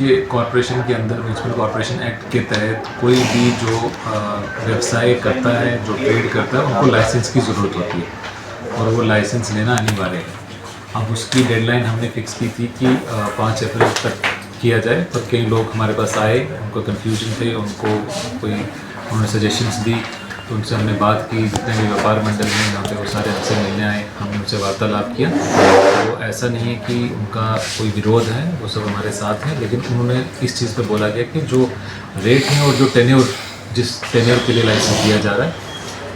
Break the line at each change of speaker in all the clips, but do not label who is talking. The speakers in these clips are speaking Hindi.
देखिए, कॉरपोरेशन के अंदर म्यूनसिपल कॉरपोरेशन एक्ट के तहत कोई भी जो व्यवसाय करता है, जो ट्रेड करता है, उनको लाइसेंस की ज़रूरत होती है और वो लाइसेंस लेना अनिवार्य है। अब उसकी डेडलाइन हमने फिक्स की थी कि 5 अप्रैल तक किया जाए, पर कई लोग हमारे पास आए, उनको कन्फ्यूजन थे, उनको कोई उन्होंने सजेशंस दी, तो उनसे हमने बात की। जितने भी व्यापार मंडल हैं यहाँ पे वो सारे हमसे मिलने आए, हमने उनसे वार्तालाप किया। तो ऐसा नहीं है कि उनका कोई विरोध है, वो सब हमारे साथ हैं, लेकिन उन्होंने इस चीज़ पे बोला गया कि जो रेट है और जो टेन्योर, जिस टेन्योर के लिए लाइसेंस दिया जा रहा है,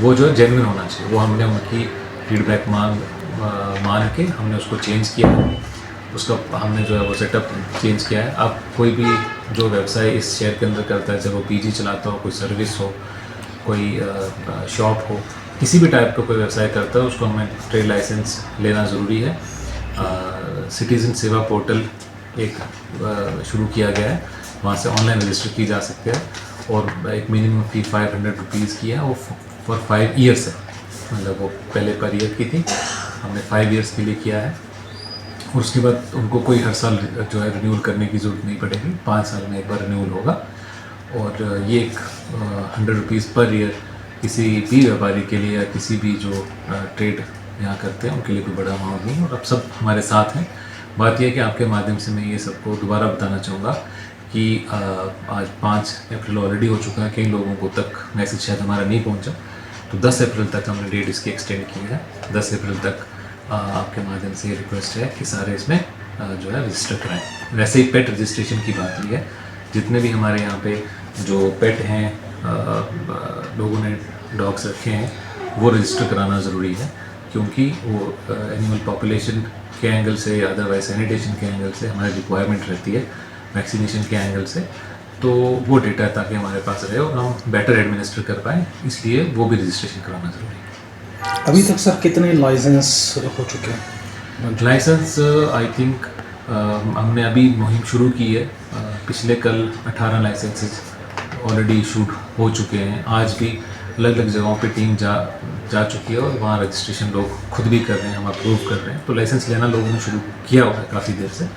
वो जो है जेन्युइन होना चाहिए। वो हमने उनकी फीडबैक मान के हमने उसको चेंज किया है। उसका हमने जो है वो सेटअप चेंज किया है। अब कोई भी जो व्यवसाय इस शहर के अंदर करता है, चाहे वो पीजी चलाता हो, कोई सर्विस हो, कोई शॉप हो, किसी भी टाइप का कोई व्यवसाय करता है, उसको हमें ट्रेड लाइसेंस लेना ज़रूरी है। सिटीज़न सेवा पोर्टल एक शुरू किया गया है, वहाँ से ऑनलाइन रजिस्टर की जा सकते हैं और एक मिनिमम फी 500 रुपीज़ की है, वो फॉर 5 ईयर्स है। मतलब वो पहले पर ईयर की थी, हमने 5 ईयर्स के लिए किया है और उसके बाद उनको कोई हर साल जो है रिन्यूअल करने की ज़रूरत नहीं पड़ेगी, 5 साल में एक बार रिन्यूअल होगा। और ये एक 100 रुपीज़ पर ईयर किसी भी व्यापारी के लिए या किसी भी जो ट्रेड यहाँ करते हैं उनके लिए कोई बड़ा अमाउंट नहीं है। और अब सब हमारे साथ हैं। बात यह है कि आपके माध्यम से मैं ये सबको दोबारा बताना चाहूँगा कि आज 5 अप्रैल ऑलरेडी हो चुका है, कई लोगों को तक मैसेज शायद हमारा नहीं पहुँचा, तो 10 अप्रैल तक हमने डेट इसकी एक्सटेंड की है। 10 अप्रैल तक आपके माध्यम से ये रिक्वेस्ट है कि सारे इसमें जो है रजिस्टर कराएं। वैसे ही पेट रजिस्ट्रेशन की बात हुई है, जितने भी हमारे यहाँ पे जो पेट हैं, लोगों ने डॉग्स रखे हैं, वो रजिस्टर कराना ज़रूरी है, क्योंकि वो एनिमल पॉपुलेशन के एंगल से या अदरवाइज सैनिटेशन के एंगल से हमारी रिक्वायरमेंट रहती है, वैक्सीनेशन के एंगल से, तो वो डेटा ताकि हमारे पास रहे और हम बेटर एडमिनिस्टर कर पाएँ, इसलिए वो भी रजिस्ट्रेशन कराना ज़रूरी है।
अभी तक सर कितने लाइसेंस हो चुके हैं?
लाइसेंस आई थिंक हमने अभी मुहिम शुरू की है। पिछले कल 18 लाइसेंसेस ऑलरेडी इशूड हो चुके हैं। आज भी अलग अलग जगहों पे टीम जा चुकी है और वहाँ रजिस्ट्रेशन लोग खुद भी कर रहे हैं, हम अप्रूव कर रहे हैं। तो लाइसेंस लेना लोगों ने शुरू किया हुआ है काफ़ी देर से।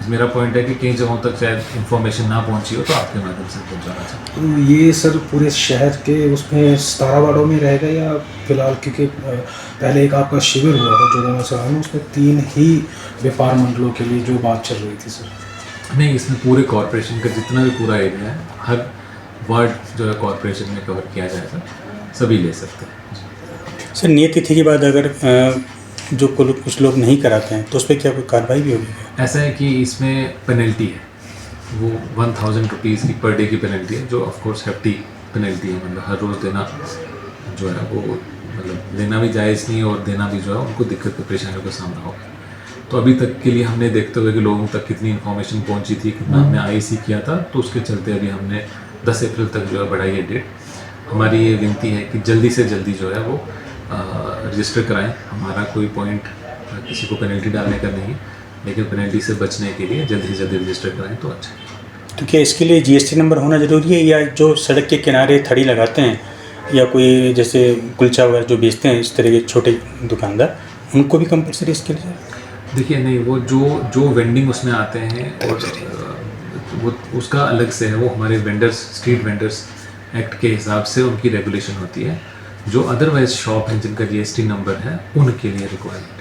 मेरा पॉइंट है कि कई जगहों तक शायद इन्फॉर्मेशन ना पहुंची हो, तो आपके माध्यम से पहुंचाना चाहते हैं।
तो ये सर पूरे शहर के उसमें 17 वार्डों में रहेगा या फिलहाल, क्योंकि पहले एक आपका शिविर हुआ था जो मैं सर में, उसमें 3 ही व्यापार मंडलों के लिए जो बात चल रही थी सर?
नहीं, इसमें पूरे कॉरपोरेशन का जितना भी पूरा एरिया है, हर वार्ड जो है कॉरपोरेशन में कवर किया जाएगा, सभी ले सकते हैं।
सर, नियत तिथि के बाद अगर जो कुछ लोग नहीं कराते हैं तो उस पर क्या कोई कार्रवाई भी होगी?
ऐसा है कि इसमें पेनल्टी है, वो 1000 रुपीज़ की पर डे की पेनल्टी है, जो ऑफ कोर्स हेफ्टी पेनल्टी है। मतलब हर रोज़ देना जो है वो मतलब लेना भी जायज़ नहीं है और देना भी जो है उनको दिक्कत परेशानियों का सामना होगा। तो अभी तक के लिए हमने देखते हुए कि लोगों तक कितनी इन्फॉर्मेशन पहुंची थी, कितना हमने आईसी किया था, तो उसके चलते अभी हमने 10 अप्रैल तक जो है बढ़ाई है डेट। हमारी ये विनती है कि जल्दी से जल्दी जो है वो रजिस्टर कराएं। हमारा कोई पॉइंट किसी को पेनल्टी डालने का नहीं है, लेकिन पेनल्टी से बचने के लिए जल्दी से जल्दी रजिस्टर कराएं तो अच्छा है।
तो क्या इसके लिए जीएसटी नंबर होना ज़रूरी है, या जो सड़क के किनारे थड़ी लगाते हैं या कोई जैसे कुलचा वगैरह जो बेचते हैं इस तरह के छोटे दुकानदार, उनको भी कंपलसरी इसके लिए?
देखिए, नहीं, वो जो वेंडिंग उसमें आते हैं और वो उसका अलग से है। वो हमारे वेंडर्स, स्ट्रीट वेंडर्स एक्ट के हिसाब से उनकी रेगुलेशन होती है। जो अदरवाइज शॉप हैं जिनका जीएसटी नंबर है, उनके लिए रिक्वायरमेंट है।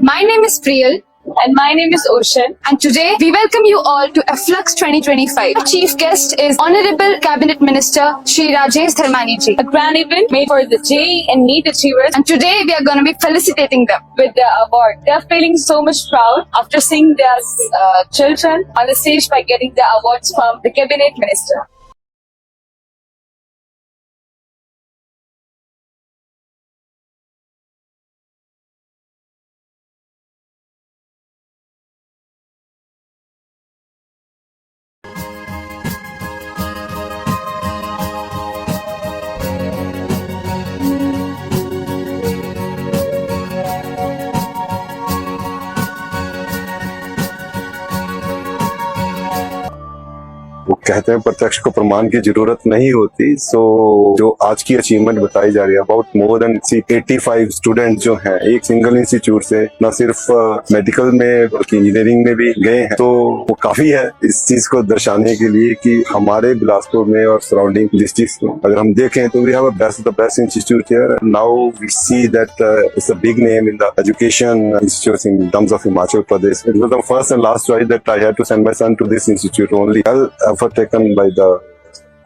My name is Priyal.
And my name is Ocean.
And today we welcome you all to Afflux 2025. Our chief guest is Honorable Cabinet Minister Shri Rajesh Dharmani ji.
A grand event made for the JEE and NEET achievers.
And today we are going to be felicitating them
With the award. They are feeling so much proud after seeing their children on the stage by getting the awards from the Cabinet Minister.
वो कहते हैं प्रत्यक्ष को प्रमाण की जरूरत नहीं होती। सो जो आज की अचीवमेंट बताई जा रही है, अबाउट मोर देन 85 स्टूडेंट जो हैं एक सिंगल इंस्टीट्यूट से न सिर्फ मेडिकल में बल्कि इंजीनियरिंग में भी गए हैं, तो वो काफी है इस चीज को दर्शाने के लिए कि हमारे बिलासपुर में और सराउंडिंग डिस्ट्रिक्ट्स में अगर हम देखें तो we have a best institute here. Now we see that it's a big name in the education institutes in terms of Himachal Pradesh. It was the first and last choice that I had to send my son to this institute only. Well effort taken by the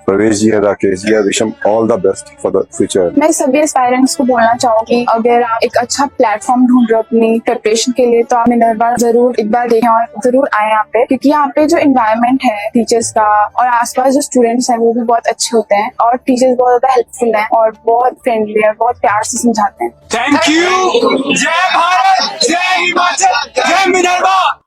Pravesh ji, Rakesh ji, wish him all the best for the future.
मैं सभी एस्पायरेंट्स को बोलना चाहूंगी, अगर आप एक अच्छा प्लेटफॉर्म ढूंढ रहे हो अपनी प्रिपरेशन के लिए तो आप मिनर्वा जरूर एक बार देखें और जरूर आए यहाँ पे, क्योंकि यहाँ पे जो एनवायरनमेंट है टीचर्स का और आसपास जो स्टूडेंट्स हैं वो भी बहुत अच्छे होते हैं और टीचर्स बहुत ज्यादा हेल्पफुल हैं और बहुत फ्रेंडली है, बहुत प्यार से समझाते हैं।
Thank you. जय भारत, जय हिमाचल, जय मिनर्वा।